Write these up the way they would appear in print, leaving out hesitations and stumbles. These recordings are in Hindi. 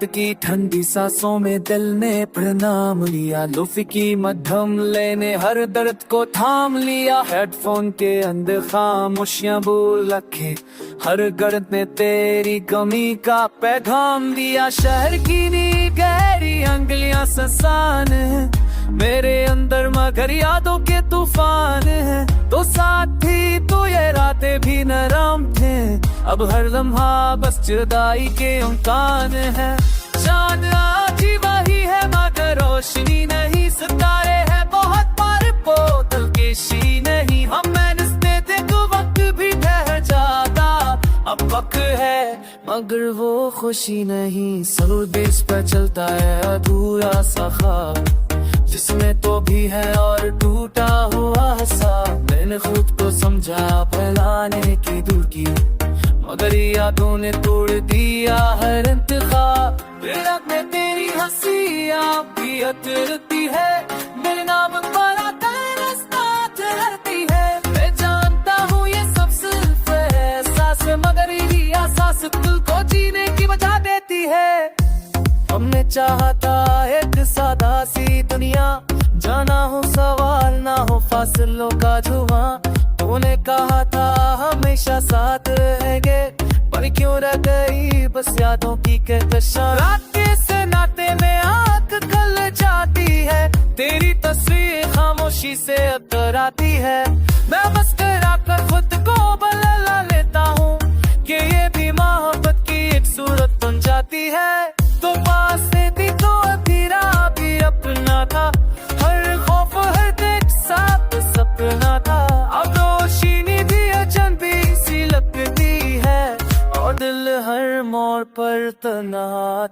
रात की ठंडी सांसों में दिल ने प्रणाम लिया, लुफी की मध्यम लेने हर दर्द को थाम लिया। हेडफोन के अंदर खामोशियां बोल रखे, हर गर्द ने तेरी कमी का पैगाम दिया। शहर की नी गहरी अंगलियां ससान है, मेरे अंदर मगर यादों के तूफान है। तो साथी तो ये रातें भी नरम थे, अब हर लम्हा बस जुदाई के इम्कान है। चांद आज ही वही है मगर रोशनी नहीं, सितारे है बहुत पर बोतल के शी नहीं। हम मैंने देखो वक्त भी ठहर जाता, अब वक्त है मगर वो खुशी नहीं। सरूर बेस पर चलता है अधूरा सा ख्वाब, जिसमें तो भी है और टूटा हुआ सा। मैंने खुद को समझा फैलाने की दूर की, मगर यादों ने तोड़ दिया हर इंतखाब। रात में तेरी हंसी आप भी अतरती है, मेरे नाम पर आता है रास्ता ठहरती है। मैं जानता हूँ ये सब सिर्फ एहसास है, मगर यही एहसास दिल को जीने की वजह देती है। हमने चाहा था एक सादा सी दुनिया, जाना हो सवाल ना हो फासलों का धुआं। तूने कहा था हमेशा साथ रहेंगे, पर क्यों रह गई बस यादों की कहकशां। रात से नाते में आंख खल जाती है, तेरी तस्वीर खामोशी से अतर आती है। मैं बस तेरा कर खुद को बदला लेता हूँ कि ये भी मोहब्बत की एक सूरत बन जाती है। तो पास थी तो अधीरा भी अपना था, हर खौफ हर देख साथ सपना था। अब रोशनी भी अजनबी सी लगती है, और दिल हर मोड़ पर तना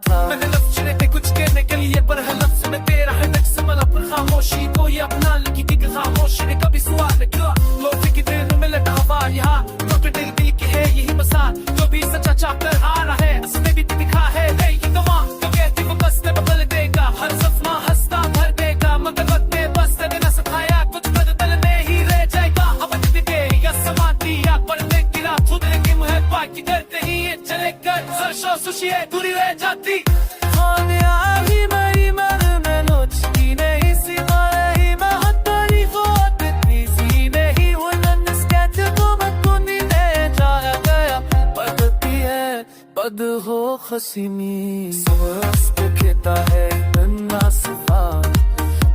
था। मैंने लफ्ज़ चुने थे कुछ कहने के लिए, पर हर लफ्ज़ में तेरा है नक्श मला पर खामोशी को ये अपना लगी कि खामोशी ने कभी सवाल किया। लोग की दिल में लटा हुआ यहाँ तो दिल दिल की है यही मसाल, जो भी सच्चा चाहकर आ रहा है उसमें भी दिखा है ये गवाह। तो कहती वो बस ने बदल देगा, हर सपना हंसता भर देगा, मगर वक्त में बस तेरे न सिखाया कुछ बदलने ही रह जाएगा। अब दिखे या समाती या पढ़ने की रात खुद की मुहब्बत की करते ही ये चले कर सरशो सुशी है दूरी रह जाती। कामयाबी मेरी मन में लुचकी नहीं सी, ही मैं हथौड़ी को इतनी सी नहीं। वो नन्हे को मैं कुनी ने जाया गया, पड़ती है पद हो खसीमी। सोच को कहता है नन्हा सिफा,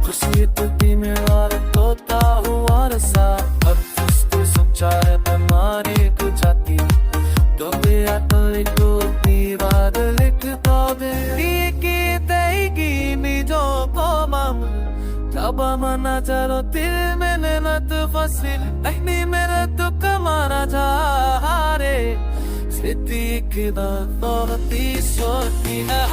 खुशी तुझी में और तोता हुआ रसा। अब तुझको सोचा है मैं मारे को जाती, तो बेया तो लिखो दीवार लिखता बेरी की तेगी मिजो पोमम। तब मना चलो दिल में न तो फसिल नहीं, मेरा तो कमाना जा रे। सिद्धि की दाती सोती है।